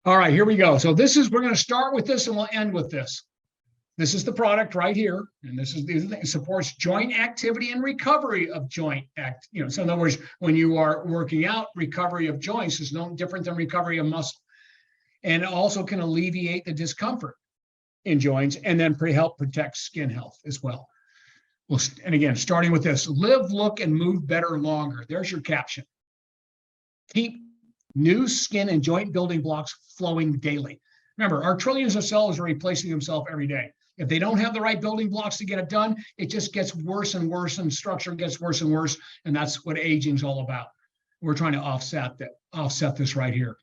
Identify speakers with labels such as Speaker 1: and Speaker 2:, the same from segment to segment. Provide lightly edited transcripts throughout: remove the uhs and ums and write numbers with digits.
Speaker 1: All right, here we go. So we're going to start with this and we'll end with this. This is the product right here. And this is it supports joint activity and recovery of joint act. So in other words, when you are working out, recovery of joints is no different than recovery of muscle. And it also can alleviate the discomfort in joints and then help protect skin health as well. And again, starting with this, live, look, and move better longer. There's your caption. Keep new skin and joint building blocks flowing daily. Remember, our trillions of cells are replacing themselves every day. If they don't have the right building blocks to get it done, it just gets worse and worse, and structure gets worse and worse. And that's what aging is all about. We're trying to offset this right here.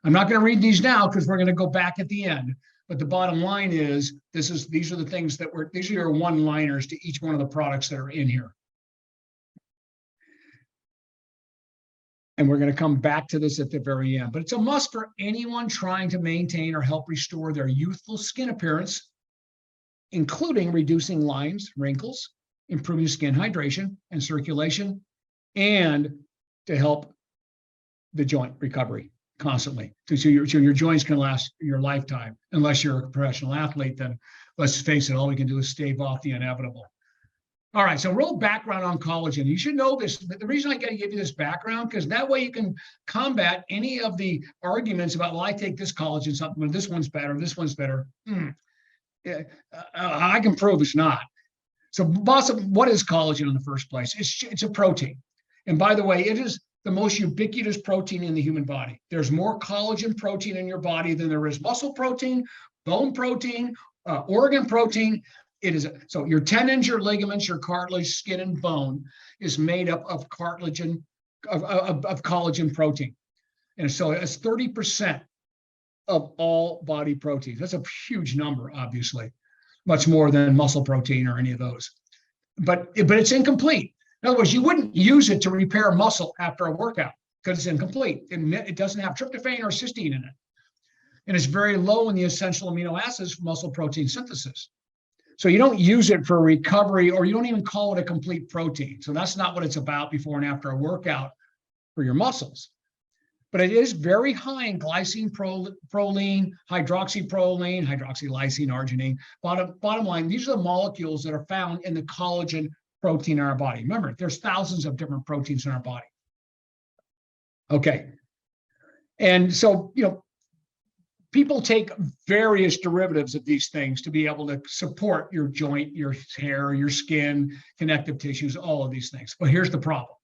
Speaker 1: I'm not going to read these now because we're going to go back at the end. But the bottom line is, these are the things these are your one-liners to each one of the products that are in here. And we're going to come back to this at the very end. But it's a must for anyone trying to maintain or help restore their youthful skin appearance, including reducing lines, wrinkles, improving skin hydration and circulation, and to help the joint recovery constantly. So your joints can last your lifetime. Unless you're a professional athlete, then let's face it, all we can do is stave off the inevitable. All right, so real background on collagen. You should know this. The reason I got to give you this background, because that way you can combat any of the arguments about, well, I take this collagen supplement, this one's better, this one's better. I can prove it's not. So, boss, what is collagen in the first place? It's a protein. And by the way, it is the most ubiquitous protein in the human body. There's more collagen protein in your body than there is muscle protein, bone protein, organ protein. It is so your tendons, your ligaments, your cartilage, skin, and bone is made up of collagen protein, and so it's 30% of all body proteins. That's a huge number, obviously, much more than muscle protein or any of those. But it's incomplete. In other words, you wouldn't use it to repair muscle after a workout because it's incomplete. It doesn't have tryptophan or cysteine in it, and it's very low in the essential amino acids for muscle protein synthesis. So you don't use it for recovery, or you don't even call it a complete protein. So that's not what it's about before and after a workout for your muscles. But it is very high in glycine, proline, hydroxyproline, hydroxylysine, arginine. Bottom line, these are the molecules that are found in the collagen protein in our body. Remember, there's thousands of different proteins in our body. Okay. And so, people take various derivatives of these things to be able to support your joint, your hair, your skin, connective tissues, all of these things. But here's the problem.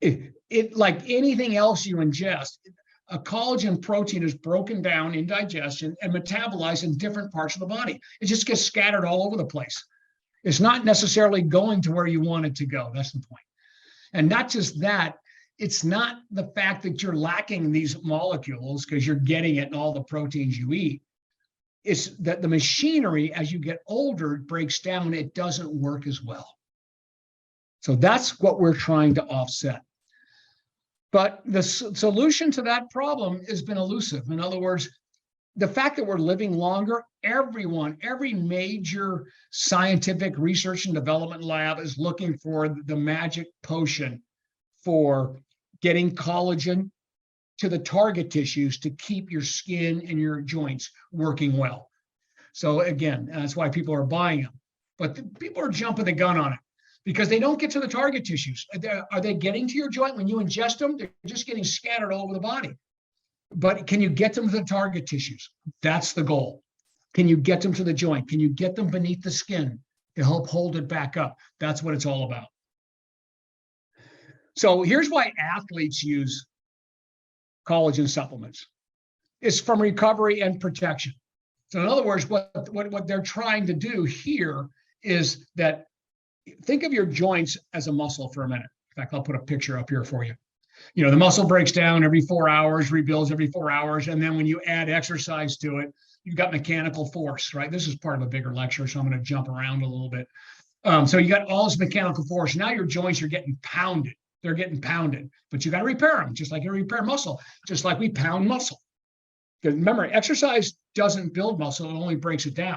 Speaker 1: It like anything else you ingest, a collagen protein is broken down in digestion and metabolized in different parts of the body. It just gets scattered all over the place. It's not necessarily going to where you want it to go. That's the point. And not just that, it's not the fact that you're lacking these molecules because you're getting it in all the proteins you eat. It's that the machinery, as you get older, breaks down. It doesn't work as well. So that's what we're trying to offset. But the solution to that problem has been elusive. In other words, the fact that we're living longer, every major scientific research and development lab is looking for the magic potion for getting collagen to the target tissues to keep your skin and your joints working well. So again, that's why people are buying them. But people are jumping the gun on it because they don't get to the target tissues. Are they getting to your joint when you ingest them? They're just getting scattered all over the body. But can you get them to the target tissues? That's the goal. Can you get them to the joint? Can you get them beneath the skin to help hold it back up? That's what it's all about. So here's why athletes use collagen supplements. It's from recovery and protection. So in other words, what they're trying to do here is that, think of your joints as a muscle for a minute. In fact, I'll put a picture up here for you. The muscle breaks down every 4 hours, rebuilds every 4 hours. And then when you add exercise to it, you've got mechanical force, right? This is part of a bigger lecture, so I'm going to jump around a little bit. So you got all this mechanical force. Now your joints are getting pounded. They're getting pounded, but you got to repair them just like you repair muscle, just like we pound muscle. Because remember, exercise doesn't build muscle, it only breaks it down.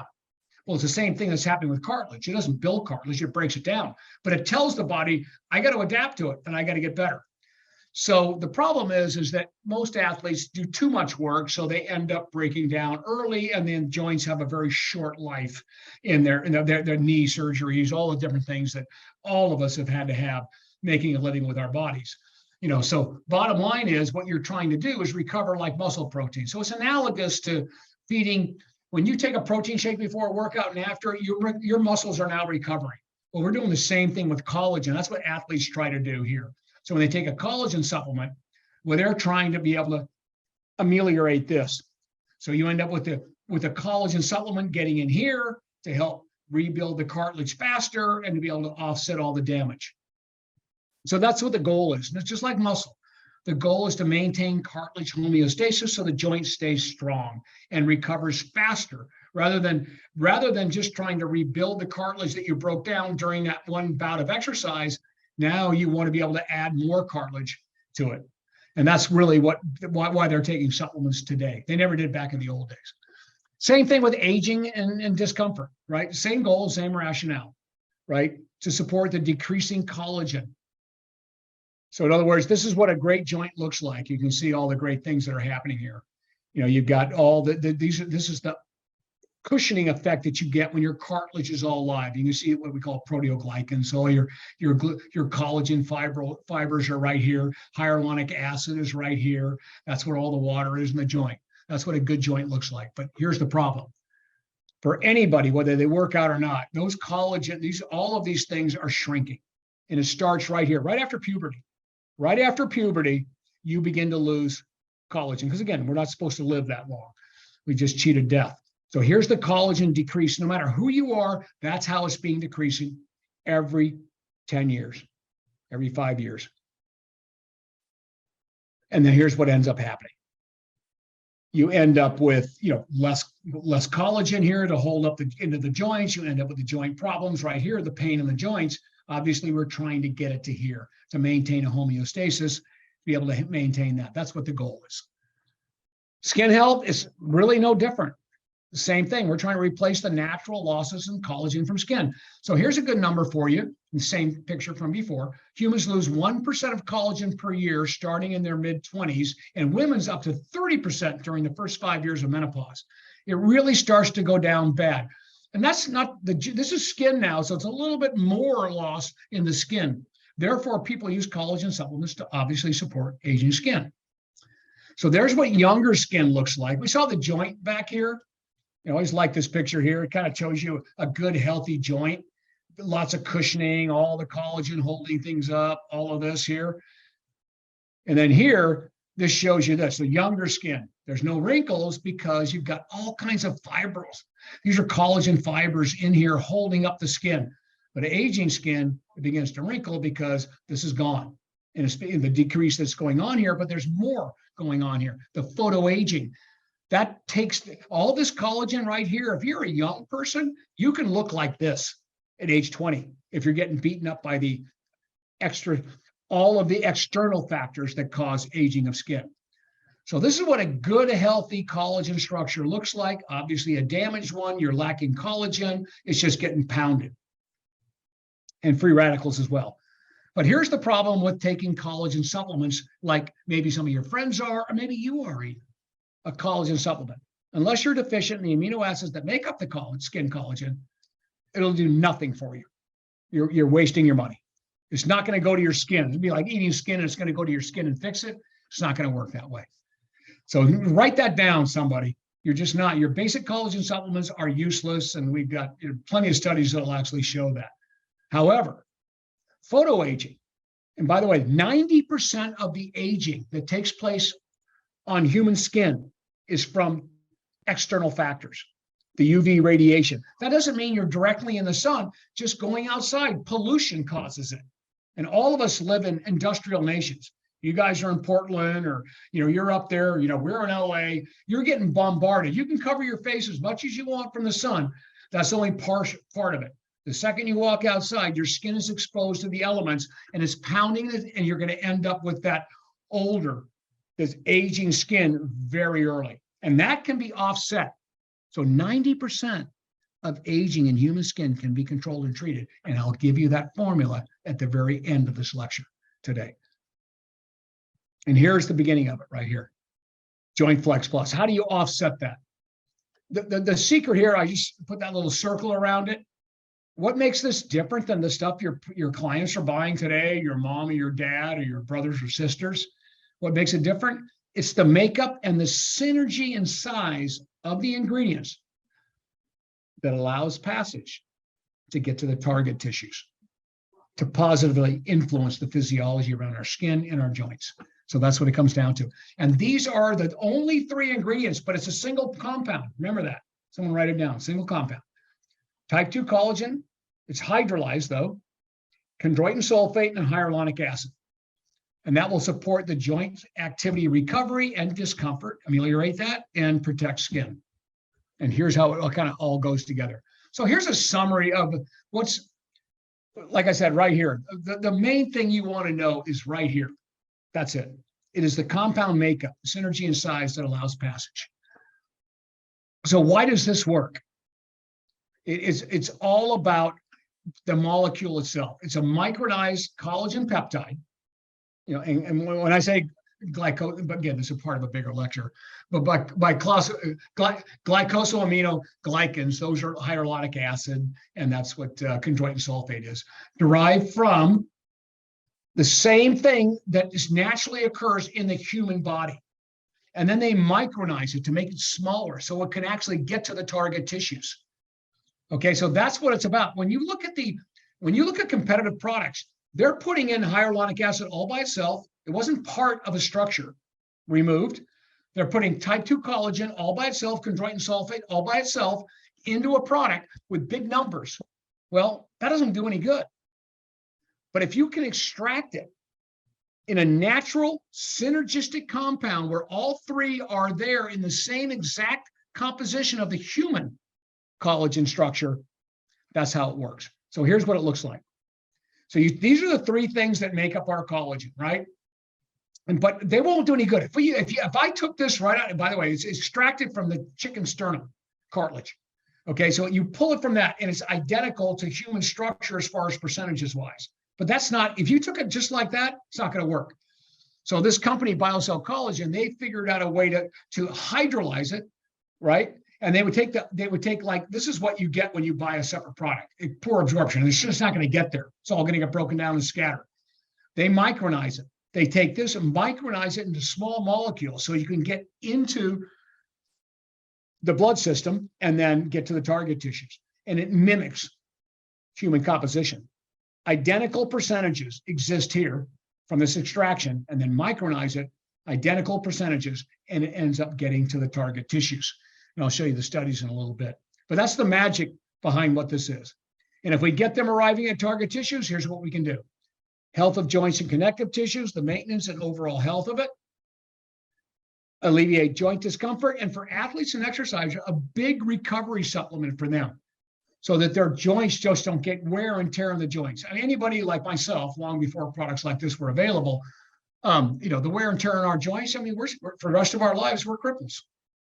Speaker 1: Well, it's the same thing that's happening with cartilage. It doesn't build cartilage, it breaks it down. But it tells the body, I got to adapt to it and I got to get better. So the problem is that most athletes do too much work, so they end up breaking down early, and then joints have a very short life in their knee surgeries, all the different things that all of us have had to have making a living with our bodies. So bottom line is what you're trying to do is recover like muscle protein. So it's analogous to feeding. When you take a protein shake before a workout and after, your muscles are now recovering. Well, we're doing the same thing with collagen. That's what athletes try to do here. So when they take a collagen supplement, well, they're trying to be able to ameliorate this. So you end up with a collagen supplement getting in here to help rebuild the cartilage faster and to be able to offset all the damage. So that's what the goal is. And it's just like muscle. The goal is to maintain cartilage homeostasis so the joint stays strong and recovers faster rather than just trying to rebuild the cartilage that you broke down during that one bout of exercise. Now you want to be able to add more cartilage to it. And that's really why they're taking supplements today. They never did back in the old days. Same thing with aging and discomfort, right? Same goal, same rationale, right? To support the decreasing collagen. So in other words, this is what a great joint looks like. You can see all the great things that are happening here. You've got all this is the cushioning effect that you get when your cartilage is all alive. You can see what we call proteoglycans. So all your collagen fibers are right here. Hyaluronic acid is right here. That's where all the water is in the joint. That's what a good joint looks like. But here's the problem. For anybody, whether they work out or not, those collagen, all of these things are shrinking. And it starts right here, right after puberty. Right after puberty, you begin to lose collagen. Because again, we're not supposed to live that long. We just cheated death. So here's the collagen decrease. No matter who you are, that's how it's being decreasing every 10 years, every 5 years. And then here's what ends up happening. You end up with less collagen here to hold up into the joints. You end up with the joint problems right here, the pain in the joints. Obviously, we're trying to get it to here to maintain a homeostasis, to be able to maintain that. That's what the goal is. Skin health is really no different. The same thing. We're trying to replace the natural losses in collagen from skin. So here's a good number for you. The same picture from before. Humans lose 1% of collagen per year starting in their mid-20s, and women's up to 30% during the first 5 years of menopause. It really starts to go down bad. And that's not this is skin now, so it's a little bit more loss in the skin. Therefore, people use collagen supplements to obviously support aging skin. So there's what younger skin looks like. We saw the joint back here. I always like this picture here. It kind of shows you a good, healthy joint. Lots of cushioning, all the collagen holding things up, all of this here. And then here, this shows you this, the younger skin. There's no wrinkles because you've got all kinds of fibrils. These are collagen fibers in here holding up the skin. But aging skin, it begins to wrinkle because this is gone. And it's the decrease that's going on here, but there's more going on here. The photoaging. That takes all this collagen right here. If you're a young person, you can look like this at age 20 if you're getting beaten up by all of the external factors that cause aging of skin. So this is what a good, healthy collagen structure looks like. Obviously, a damaged one, you're lacking collagen. It's just getting pounded. And free radicals as well. But here's the problem with taking collagen supplements like maybe some of your friends are, or maybe you are eating a collagen supplement. Unless you're deficient in the amino acids that make up the skin collagen, it'll do nothing for you. You're wasting your money. It's not going to go to your skin. It'd be like eating skin and it's going to go to your skin and fix it. It's not going to work that way. So write that down, somebody. You're just not. Your basic collagen supplements are useless, and we've got plenty of studies that will actually show that. However, photoaging, and by the way, 90% of the aging that takes place on human skin is from external factors, the UV radiation. That doesn't mean you're directly in the sun, just going outside. Pollution causes it. And all of us live in industrial nations. You guys are in Portland, or you're up there, we're in LA, you're getting bombarded. You can cover your face as much as you want from the sun. That's only part of it. The second you walk outside, your skin is exposed to the elements and it's pounding it, and you're going to end up with this aging skin very early. And that can be offset. So 90% of aging in human skin can be controlled and treated. And I'll give you that formula at the very end of this lecture today. And here's the beginning of it right here. Joint Flex Plus. How do you offset that? The secret here, I just put that little circle around it. What makes this different than the stuff your clients are buying today, your mom or your dad or your brothers or sisters? What makes it different? It's the makeup and the synergy and size of the ingredients that allows passage to get to the target tissues, to positively influence the physiology around our skin and our joints. So that's what it comes down to. And these are the only 3 ingredients, but it's a single compound. Remember that. Someone write it down, single compound. Type 2 collagen, it's hydrolyzed though, chondroitin sulfate and hyaluronic acid. And that will support the joint activity recovery and discomfort, ameliorate that, and protect skin. And here's how it kind of all goes together. So here's a summary of what's, like I said, right here. The main thing you want to know is right here. That's it. It is the compound makeup, synergy and size that allows passage. So why does this work? It's all about the molecule itself. It's a micronized collagen peptide. You know, and when I say glycosyl, but again, this is part of a bigger lecture. But by glycosylaminoglycans, those are hyaluronic acid, and that's what chondroitin sulfate is, derived from the same thing that is naturally occurs in the human body. And then they micronize it to make it smaller so it can actually get to the target tissues. Okay, so that's what it's about. When you look at competitive products, they're putting in hyaluronic acid all by itself. It wasn't part of a structure removed. They're putting type 2 collagen all by itself, chondroitin sulfate all by itself into a product with big numbers. Well, that doesn't do any good. But if you can extract it in a natural synergistic compound where all 3 are there in the same exact composition of the human collagen structure, that's how it works. So here's what it looks like. So these are the 3 things that make up our collagen, right? But they won't do any good. If I took this right out, and by the way, it's extracted from the chicken sternum cartilage. Okay, so you pull it from that, and it's identical to human structure as far as percentages wise. But that's not, if you took it just like that, it's not going to work. So this company, BioCell Collagen, they figured out a way to hydrolyze it, right? And they would take like, this is what you get when you buy a separate product, poor absorption. It's just not going to get there. It's all going to get broken down and scattered. They micronize it. They take this and micronize it into small molecules so you can get into the blood system and then get to the target tissues. And it mimics human composition. Identical percentages exist here from this extraction, and then micronize it, identical percentages, and it ends up getting to the target tissues. And I'll show you the studies in a little bit. But that's the magic behind what this is. And if we get them arriving at target tissues, here's what we can do. Health of joints and connective tissues, the maintenance and overall health of it, alleviate joint discomfort, and for athletes and exercisers, a big recovery supplement for them so that their joints just don't get wear and tear in the joints. I mean, anybody like myself, long before products like this were available, the wear and tear in our joints, I mean, we're for the rest of our lives, we're cripples.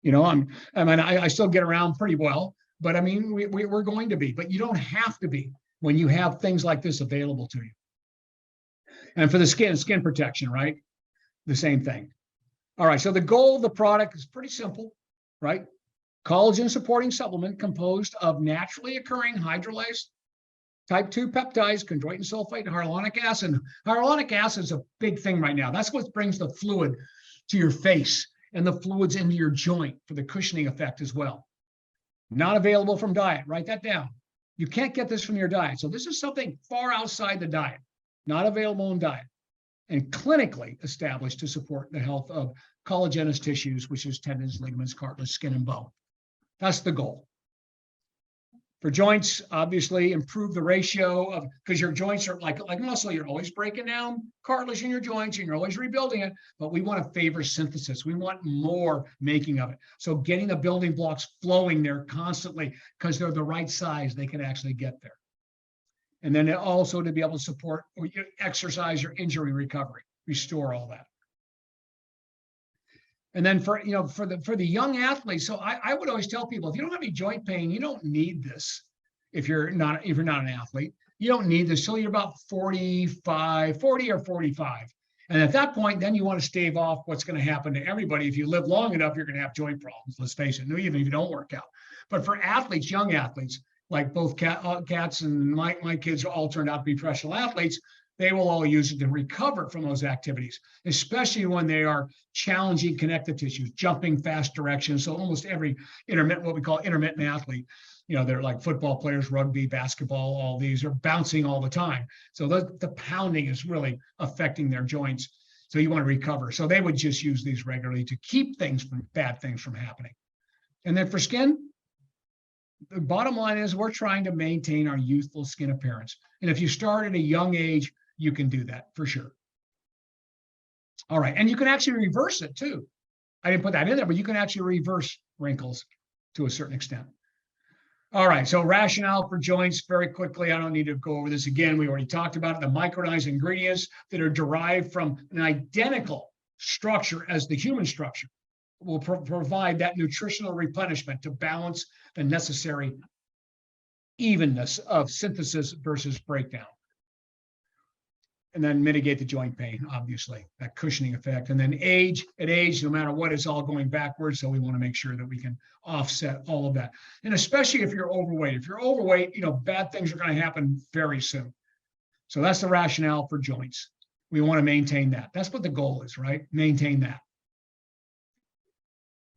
Speaker 1: I still get around pretty well, but I mean, we're going to be, but you don't have to be when you have things like this available to you. And for the skin protection, right? The same thing. All right, so the goal of the product is pretty simple, right? Collagen supporting supplement composed of naturally occurring hydrolyzed type 2 peptides, chondroitin sulfate, and hyaluronic acid. Hyaluronic acid is a big thing right now. That's what brings the fluid to your face and the fluids into your joint for the cushioning effect as well. Not available from diet. Write that down. You can't get this from your diet. So this is something far outside the diet, not available in diet, and clinically established to support the health of collagenous tissues, which is tendons, ligaments, cartilage, skin, and bone. That's the goal. For joints, obviously, improve the ratio of, because your joints are like muscle, you're always breaking down cartilage in your joints and you're always rebuilding it, but we want to favor synthesis. We want more making of it. So getting the building blocks flowing there constantly because they're the right size, they can actually get there. And then also to be able to support exercise or injury recovery, restore all that. And then for the young athletes, so I would always tell people, if you don't have any joint pain, you don't need this. If you're not an athlete, you don't need this till you're about 40 or 45. And at that point, then you want to stave off what's going to happen to everybody. If you live long enough, you're going to have joint problems. Let's face it, even if you don't work out. But for athletes, young athletes, like both Cats and my kids all turned out to be professional athletes, they will all use it to recover from those activities, especially when they are challenging connective tissues, jumping fast directions. So almost every what we call intermittent athlete, they're like football players, rugby, basketball, all these are bouncing all the time. So the pounding is really affecting their joints. So you want to recover. So they would just use these regularly to keep bad things from happening. And then for skin, the bottom line is we're trying to maintain our youthful skin appearance. And if you start at a young age, you can do that for sure. All right. And you can actually reverse it too. I didn't put that in there, but you can actually reverse wrinkles to a certain extent. All right. So rationale for joints very quickly. I don't need to go over this again. We already talked about it. The micronized ingredients that are derived from an identical structure as the human structure will provide that nutritional replenishment to balance the necessary evenness of synthesis versus breakdown. And then mitigate the joint pain, obviously, that cushioning effect. And then at age, no matter what, it's all going backwards. So we want to make sure that we can offset all of that. And especially if you're overweight. If you're overweight, bad things are going to happen very soon. So that's the rationale for joints. We want to maintain that. That's what the goal is, right? Maintain that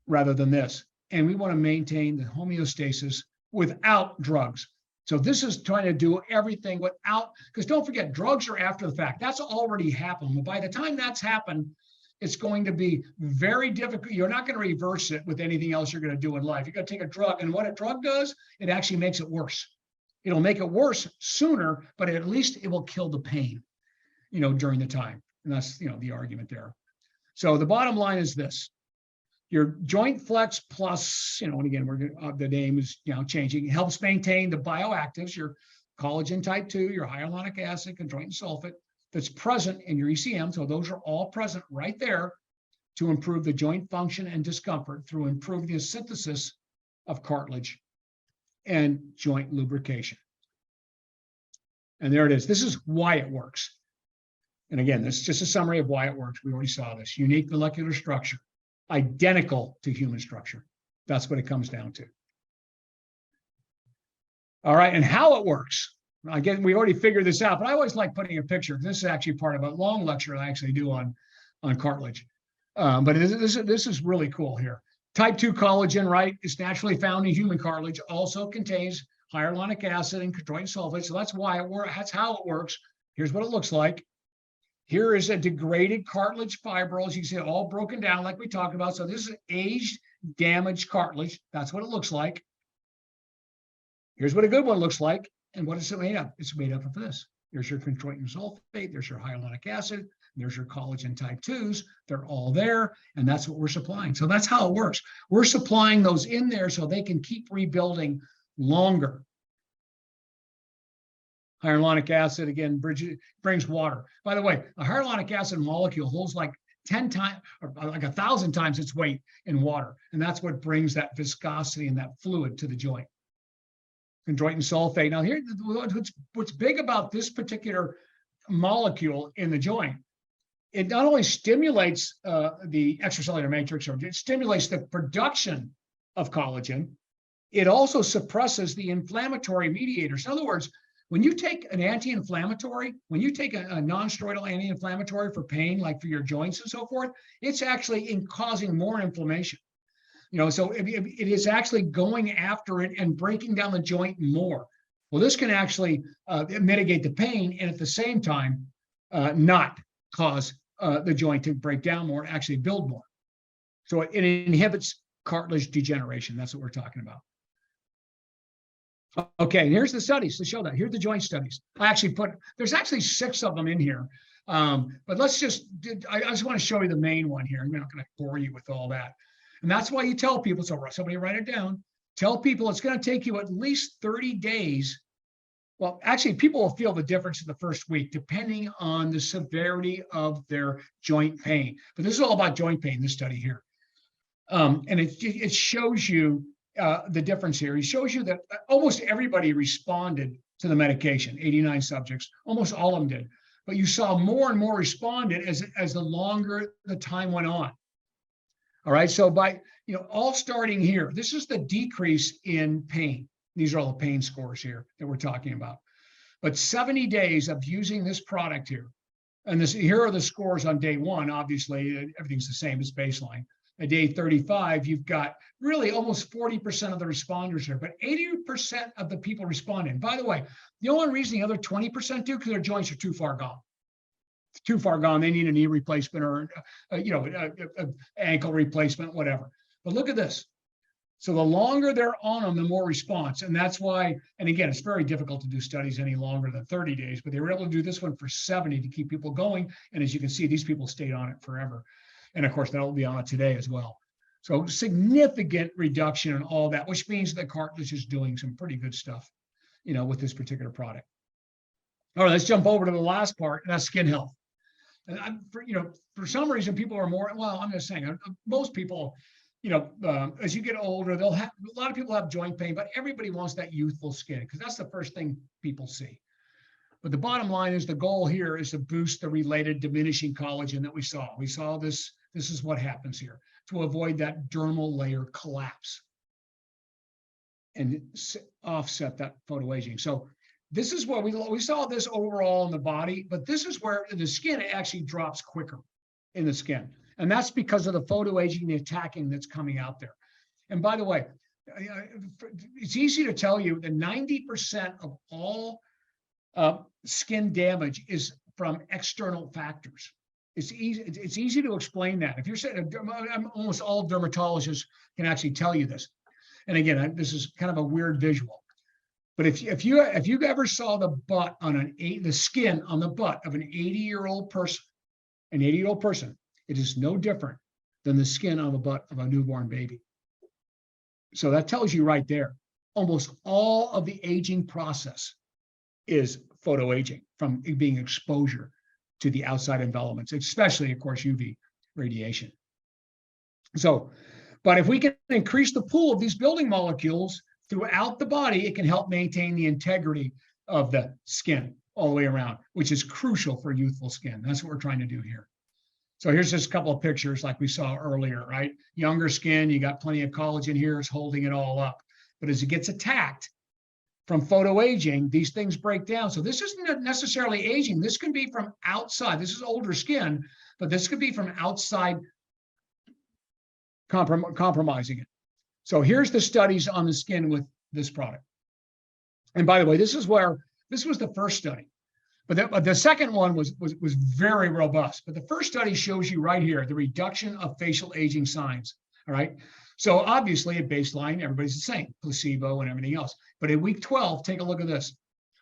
Speaker 1: rather than this. And we want to maintain the homeostasis without drugs. So this is trying to do everything without, because don't forget, drugs are after the fact. That's already happened. By the time that's happened, it's going to be very difficult. You're not going to reverse it with anything else you're going to do in life. You're going to take a drug, and what a drug does, it actually makes it worse. It'll make it worse sooner, but at least it will kill the pain, during the time. And that's, the argument there. So the bottom line is this. Your Joint Flex Plus, and again, the name is changing. It helps maintain the bioactives, your collagen type 2, your hyaluronic acid, chondroitin sulfate, that's present in your ECM. So those are all present right there to improve the joint function and discomfort through improving the synthesis of cartilage and joint lubrication. And there it is. This is why it works. And again, this is just a summary of why it works. We already saw this. Unique molecular structure. Identical to human structure. That's what it comes down to. All right, and how it works. Again, we already figured this out, but I always like putting a picture. This is actually part of a long lecture I actually do on cartilage. But this is really cool here. Type 2 collagen, right? It's naturally found in human cartilage. Also contains hyaluronic acid and chondroitin sulfate. So that's why it works. That's how it works. Here's what it looks like. Here is a degraded cartilage fibrils. You can see it all broken down like we talked about. So this is aged, damaged cartilage. That's what it looks like. Here's what a good one looks like. And what is it made up? It's made up of this. There's your chondroitin sulfate. There's your hyaluronic acid. There's your collagen type 2s. They're all there. And that's what we're supplying. So that's how it works. We're supplying those in there so they can keep rebuilding longer. Hyaluronic acid, again, brings water. By the way, a hyaluronic acid molecule holds like 10 times, or like 1,000 times its weight in water. And that's what brings that viscosity and that fluid to the joint. Chondroitin sulfate. Now here, what's big about this particular molecule in the joint, it not only stimulates the extracellular matrix, or it stimulates the production of collagen, it also suppresses the inflammatory mediators. In other words, when you take an anti-inflammatory, when you take a non-steroidal anti-inflammatory for pain, like for your joints and so forth, it's actually causing more inflammation. So it is actually going after it and breaking down the joint more. Well, this can actually mitigate the pain and at the same time not cause the joint to break down more, actually build more. So it inhibits cartilage degeneration. That's what we're talking about. Okay, here's the studies to show that. Here's the joint studies. There's actually 6 of them in here. But I just want to show you the main one here. I'm not going to bore you with all that. And that's why you tell people, so somebody write it down. Tell people it's going to take you at least 30 days. Well, actually, people will feel the difference in the first week, depending on the severity of their joint pain. But this is all about joint pain, this study here. And it shows you the difference here. It shows you that almost everybody responded to the medication, 89 subjects, almost all of them did. but you saw more and more responded as the longer the time went on. All right, so by, all starting here, this is the decrease in pain. These are all the pain scores here that we're talking about. But 70 days of using this product here, and here are the scores on day 1. Obviously, everything's the same as baseline. At day 35, you've got really almost 40% of the responders here, but 80% of the people responded. And by the way, the only reason the other 20% do, because their joints are too far gone. Too far gone. They need a knee replacement or, an ankle replacement, whatever. But look at this. So the longer they're on them, the more response. And that's why, and again, it's very difficult to do studies any longer than 30 days, but they were able to do this one for 70 to keep people going. And as you can see, these people stayed on it forever. And of course, that'll be on it today as well. So significant reduction in all that, which means the cartilage is doing some pretty good stuff, with this particular product. All right, let's jump over to the last part, and that's skin health. And for some reason, people are more, well, I'm just saying, most people, as you get older, a lot of people have joint pain, but everybody wants that youthful skin because that's the first thing people see. But the bottom line is the goal here is to boost the related diminishing collagen that we saw. We saw this is what happens here to avoid that dermal layer collapse and offset that photoaging. So this is what we saw this overall in the body, but this is where the skin actually drops quicker in the skin. And that's because of the photoaging, the attacking that's coming out there. And by the way, it's easy to tell you that 90% of all skin damage is from external factors. It's easy to explain that. If you're saying, almost all dermatologists can actually tell you this. And again, this is kind of a weird visual. But if you ever saw the butt on the skin on the butt of an 80-year-old person, it is no different than the skin on the butt of a newborn baby. So that tells you right there, almost all of the aging process is photoaging from being exposure to the outside envelopments, especially, of course, UV radiation. So, but if we can increase the pool of these building molecules throughout the body, it can help maintain the integrity of the skin all the way around, which is crucial for youthful skin. That's what we're trying to do here. So here's just a couple of pictures like we saw earlier, right? Younger skin, you got plenty of collagen here, it's holding it all up. But as it gets attacked from photoaging, these things break down. So this isn't necessarily aging. This can be from outside. This is older skin, but this could be from outside compromising it. So here's the studies on the skin with this product. And by the way, this was the first study. But the second one was very robust. But the first study shows you right here the reduction of facial aging signs. All right. So obviously at baseline, everybody's the same, placebo and everything else. But at week 12, take a look at this.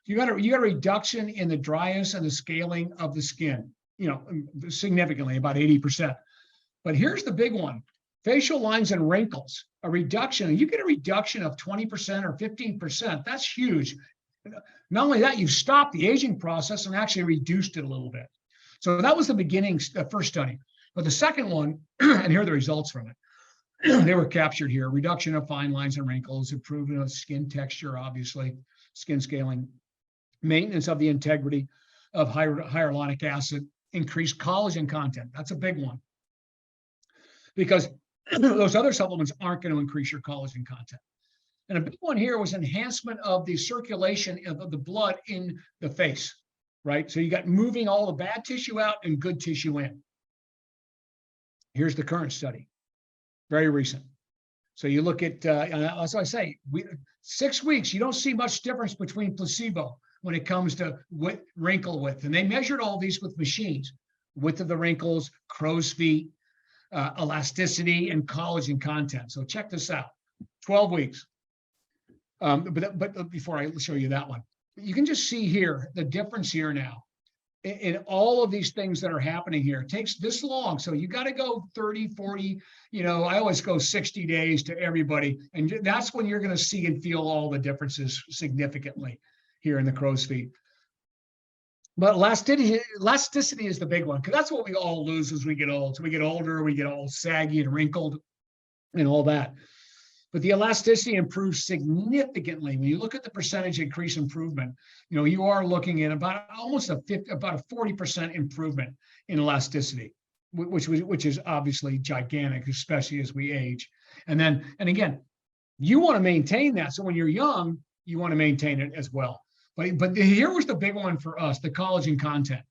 Speaker 1: You got a reduction in the dryness and the scaling of the skin, significantly, about 80%. But here's the big one. Facial lines and wrinkles, a reduction. You get a reduction of 20% or 15%. That's huge. Not only that, you've stopped the aging process and actually reduced it a little bit. So that was the first study. But the second one, and here are the results from it. They were captured here. Reduction of fine lines and wrinkles, improvement of skin texture, obviously, skin scaling, maintenance of the integrity of hyaluronic acid, increased collagen content. That's a big one. Because those other supplements aren't going to increase your collagen content. And a big one here was enhancement of the circulation of the blood in the face, right? So you got moving all the bad tissue out and good tissue in. Here's the current study, very recent. So you look at, as I say, 6 weeks, you don't see much difference between placebo when it comes to wrinkle width. And they measured all these with machines, width of the wrinkles, crow's feet, elasticity, and collagen content. So check this out, 12 weeks. But before I show you that one, you can just see here the difference here now in all of these things that are happening here. It takes this long. So you got to go 30, 40, I always go 60 days to everybody. And that's when you're going to see and feel all the differences significantly here in the crow's feet. But elasticity is the big one, because that's what we all lose as we get old. So we get older, we get all saggy and wrinkled and all that. But the elasticity improves significantly. When you look at the percentage increase improvement, you are looking at about almost about a 40% improvement in elasticity, which is obviously gigantic, especially as we age. And again, you want to maintain that. So when you're young, you want to maintain it as well. But here was the big one for us, the collagen content.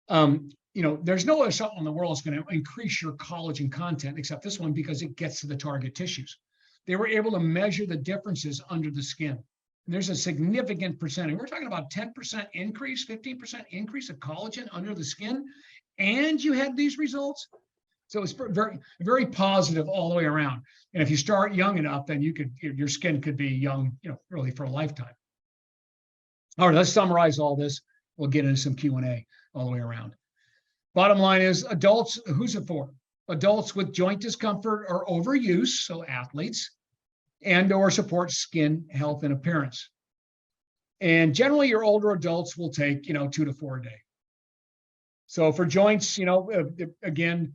Speaker 1: There's no other supplement in the world that's going to increase your collagen content except this one, because it gets to the target tissues. They were able to measure the differences under the skin. And there's a significant percentage. We're talking about 10% increase, 15% increase of collagen under the skin, and you had these results. So it's very, very positive all the way around. And if you start young enough, then your skin could be young, really for a lifetime. All right, let's summarize all this. We'll get into some Q&A all the way around. Bottom line is, adults, who's it for? Adults with joint discomfort or overuse, so athletes, and or support skin health and appearance. And generally, your older adults will take, 2 to 4 a day. So for joints, again,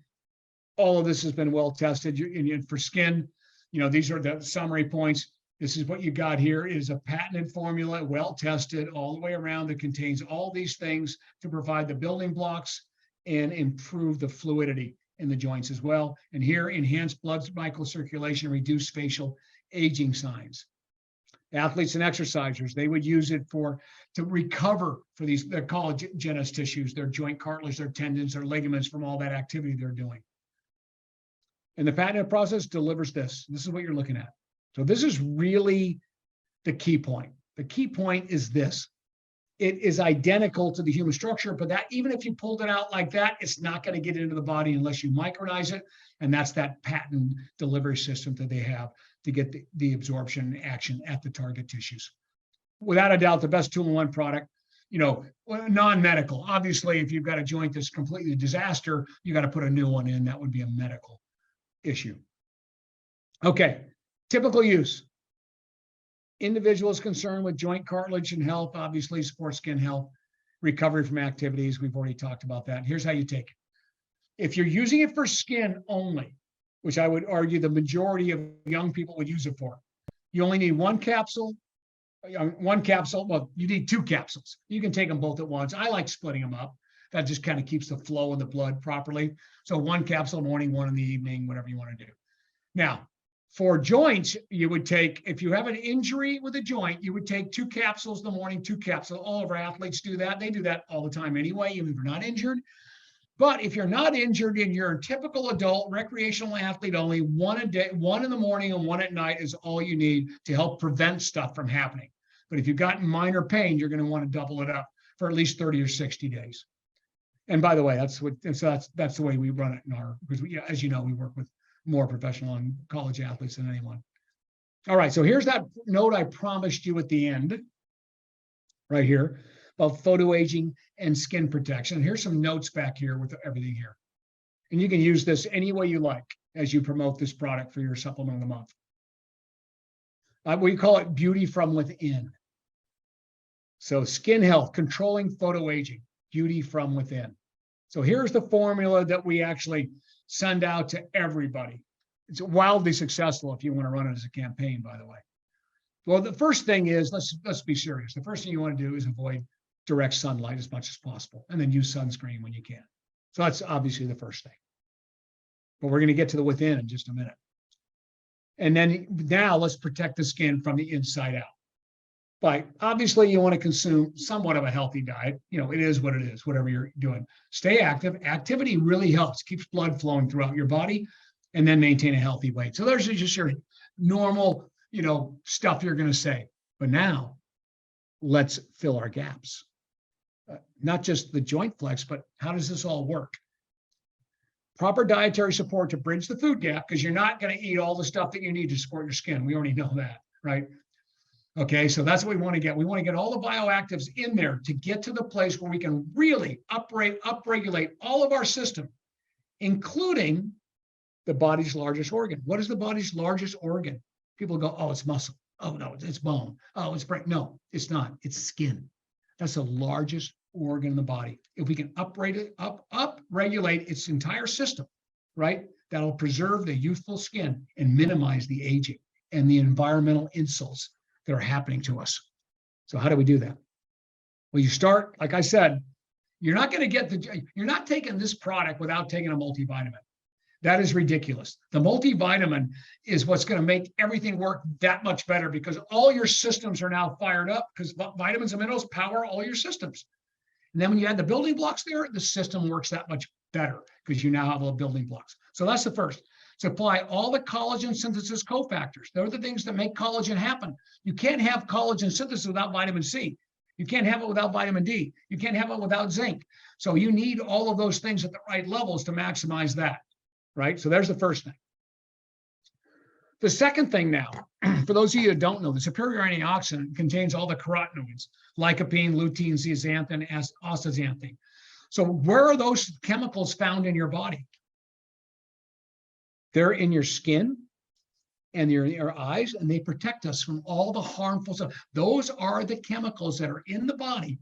Speaker 1: all of this has been well tested. And for skin, these are the summary points. This is what you got here. It is a patented formula, well tested all the way around, that contains all these things to provide the building blocks and improve the fluidity in the joints as well. And here, enhanced blood microcirculation, reduce facial aging signs. Athletes and exercisers, they would use it to recover for their collagenous tissues, their joint cartilage, their tendons, their ligaments from all that activity they're doing. And the patented process delivers this. This is what you're looking at. So this is really the key point. The key point is this. It is identical to the human structure, but that even if you pulled it out like that, it's not going to get into the body unless you micronize it. And that's that patent delivery system that they have to get the absorption and action at the target tissues. Without a doubt, the best two-in-one product, non-medical. Obviously, if you've got a joint that's completely a disaster, you got to put a new one in. That would be a medical issue. Okay, typical use. Individuals concerned with joint cartilage and health, obviously support skin health, recovery from activities. We've already talked about that. Here's how you take it. If you're using it for skin only, which I would argue the majority of young people would use it for, you only need one capsule. Well, you need 2 capsules. You can take them both at once. I like splitting them up. That just kind of keeps the flow of the blood properly. So 1 capsule in the morning, 1 in the evening, whatever you want to do. Now, for joints, you would take, if you have an injury with a joint, you would take 2 capsules in the morning, 2 capsules. All of our athletes do that. They do that all the time anyway, even if you're not injured. But if you're not injured and you're a typical adult recreational athlete, only 1 a day, 1 in the morning and 1 at night is all you need to help prevent stuff from happening. But if you've got minor pain, you're going to want to double it up for at least 30 or 60 days. And by the way, that's the way we run it because as you know, we work with more professional and college athletes than anyone. All right, so here's that note I promised you at the end, right here, about photo aging and skin protection. Here's some notes back here with everything here. And you can use this any way you like as you promote this product for your supplement of the month. We call it beauty from within. So skin health, controlling photo aging, beauty from within. So here's the formula that we actually send out to everybody. It's wildly successful if you want to run it as a campaign, by the way. Well, the first thing is, let's be serious. The first thing you want to do is avoid direct sunlight as much as possible, and then use sunscreen when you can. So that's obviously the first thing. But we're going to get to the within in just a minute. And then now let's protect the skin from the inside out. But obviously you want to consume somewhat of a healthy diet. It is what it is, whatever you're doing. Stay active. Activity really helps, keeps blood flowing throughout your body, and then maintain a healthy weight. So there's just your normal, stuff you're going to say. But now let's fill our gaps. Not just the joint flex, but how does this all work? Proper dietary support to bridge the food gap, because you're not going to eat all the stuff that you need to support your skin. We already know that, right? Okay, so that's what we want to get. We want to get all the bioactives in there to get to the place where we can really upregulate all of our system, including the body's largest organ. What is the body's largest organ? People go, oh, it's muscle. Oh, no, it's bone. Oh, it's brain. No, it's not. It's skin. That's the largest organ in the body. If we can upregulate its entire system, right, that'll preserve the youthful skin and minimize the aging. and the environmental insults that are happening to us. So how do we do that? Well, you start, like I said, you're not taking this product without taking a multivitamin. That is ridiculous. The multivitamin is what's going to make everything work that much better, because all your systems are now fired up, because vitamins and minerals power all your systems. And then when you add the building blocks there, the system works that much better because you now have all the building blocks. So that's the first. Supply all the collagen synthesis cofactors. They're the things that make collagen happen. You can't have collagen synthesis without vitamin C. You can't have it without vitamin D. You can't have it without zinc. So you need all of those things at the right levels to maximize that, right? So there's the first thing. The second thing now, for those of you that don't know, the superior antioxidant contains all the carotenoids, lycopene, lutein, zeaxanthin, astaxanthin. So where are those chemicals found in your body? They're in your skin and your eyes, and they protect us from all the harmful stuff. Those are the chemicals that are in the body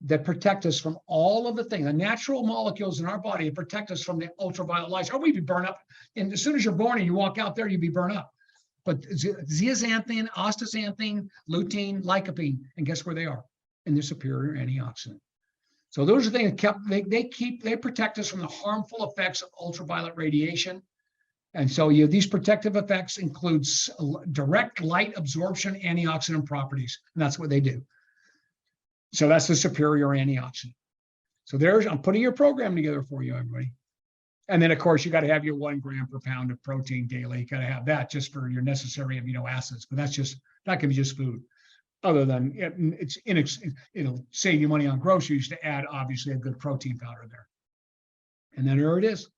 Speaker 1: that protect us from all of the things, the natural molecules in our body that protect us from the ultraviolet light, or we'd be burned up. And as soon as you're born and you walk out there, you'd be burned up. But zeaxanthin, astaxanthin, lutein, lycopene, and guess where they are? In the superior antioxidant. So those are the things they protect us from the harmful effects of ultraviolet radiation. And so these protective effects include direct light absorption antioxidant properties, and that's what they do. So that's the superior antioxidant. So I'm putting your program together for you, everybody. And then, of course, you got to have your 1 gram per pound of protein daily. You got to have that just for your necessary amino acids. But that can be just food. Other than it'll save you money on groceries to add, obviously, a good protein powder there. And then there it is,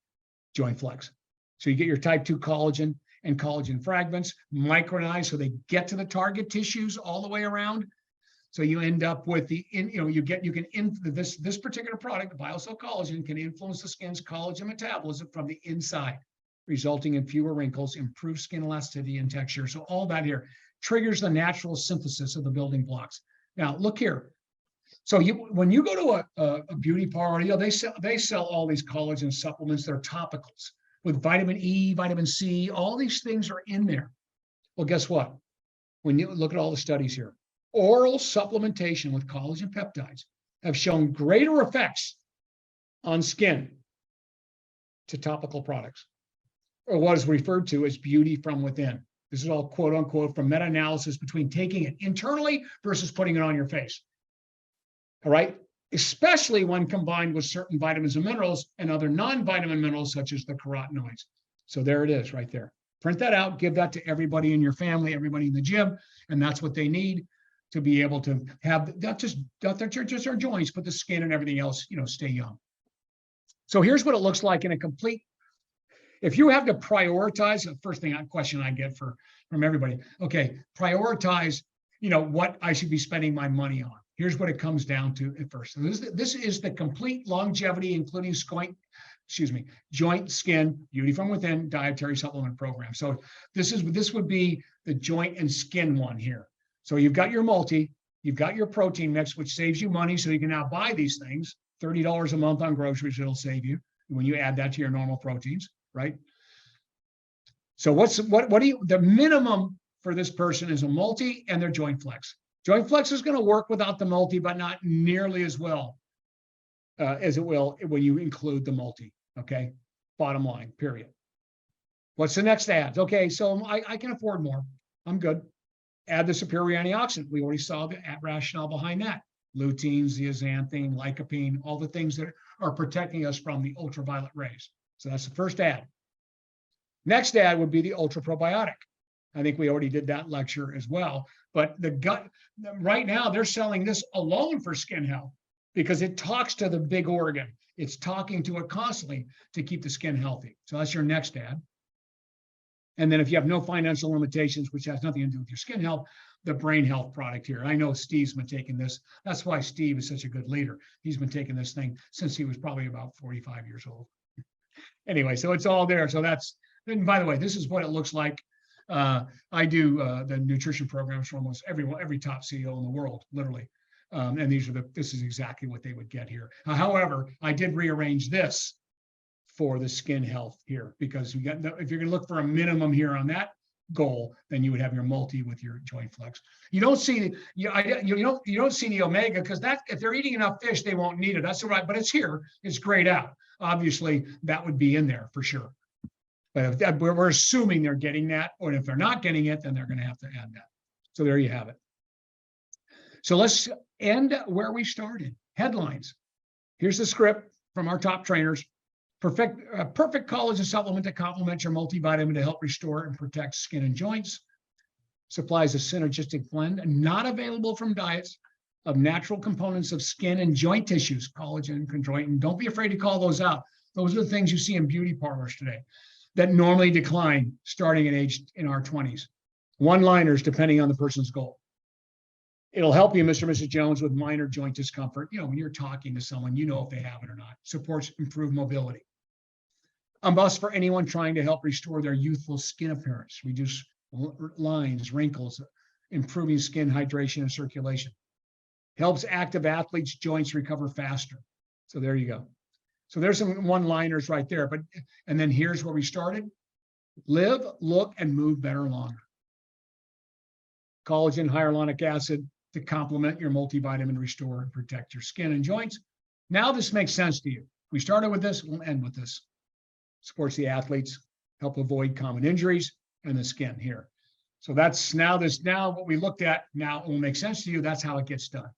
Speaker 1: Joint Flex. So you get your type 2 collagen and collagen fragments, micronized so they get to the target tissues all the way around. So you end up with this particular product, the BioCell Collagen, can influence the skin's collagen metabolism from the inside, resulting in fewer wrinkles, improved skin elasticity and texture. So all that here triggers the natural synthesis of the building blocks. Now look here. So when you go to a beauty parlor, they sell all these collagen supplements. They're topicals with vitamin E, vitamin C. All these things are in there. Well, guess what? When you look at all the studies here, oral supplementation with collagen peptides have shown greater effects on skin to topical products, or what is referred to as beauty from within. This is all quote unquote from meta-analysis between taking it internally versus putting it on your face. All right, especially when combined with certain vitamins and minerals and other non-vitamin minerals such as the carotenoids. So there it is right there. Print that out, give that to everybody in your family, everybody in the gym, and that's what they need to be able to have not just our joints, but the skin and everything else, stay young. So here's what it looks like in a complete. If you have to prioritize, the first question I get from everybody, okay, prioritize, what I should be spending my money on. Here's what it comes down to at first. So this is the complete longevity, including joint, skin, beauty from within dietary supplement program. So this would be the joint and skin one here. So you've got your multi, you've got your protein mix, which saves you money. So you can now buy these things, $30 a month on groceries, it'll save you when you add that to your normal proteins, right? So the minimum for this person is a multi and their Joint Flex. Joint Flex is going to work without the multi, but not nearly as well as it will when you include the multi, okay? Bottom line, period. What's the next ads? Okay, so I can afford more. I'm good. Add the superior antioxidant. We already saw the rationale behind that. Lutein, zeaxanthin, lycopene, all the things that are protecting us from the ultraviolet rays. So that's the first ad. Next ad would be the ultra probiotic. I think we already did that lecture as well. But the gut, right now, they're selling this alone for skin health because it talks to the big organ. It's talking to it constantly to keep the skin healthy. So that's your next ad. And then if you have no financial limitations, which has nothing to do with your skin health, the brain health product here. I know Steve's been taking this. That's why Steve is such a good leader. He's been taking this thing since he was probably about 45 years old. Anyway, so it's all there. So and by the way, this is what it looks like. I do the nutrition programs for almost every top CEO in the world, literally. And this is exactly what they would get here. However, I did rearrange this for the skin health here because if you're going to look for a minimum here on that, goal, then you would have your multi with your joint flex. You don't see you don't see the omega because that if they're eating enough fish, they won't need it. That's all right, but it's here. It's grayed out. Obviously, that would be in there for sure. But if that, we're assuming they're getting that, or if they're not getting it, then they're going to have to add that. So there you have it. So let's end where we started. Headlines. Here's the script from our top trainers. Perfect collagen supplement to complement your multivitamin to help restore and protect skin and joints. Supplies a synergistic blend not available from diets of natural components of skin and joint tissues, collagen, chondroitin. Don't be afraid to call those out. Those are the things you see in beauty parlors today that normally decline starting in our 20s. One-liners depending on the person's goal. It'll help you, Mr. and Mrs. Jones, with minor joint discomfort. You know, when you're talking to someone, you know if they have it or not. Supports improved mobility. A must for anyone trying to help restore their youthful skin appearance, reduce lines, wrinkles, improving skin hydration and circulation. Helps active athletes' joints recover faster. So there you go. So there's some one-liners right there. And then here's where we started. Live, look, and move better longer. Collagen, hyaluronic acid to complement your multivitamin, restore, and protect your skin and joints. Now this makes sense to you. We started with this, we'll end with this. Supports the athletes, help avoid common injuries, and the skin here. So that's now what we looked at now will make sense to you. That's how it gets done.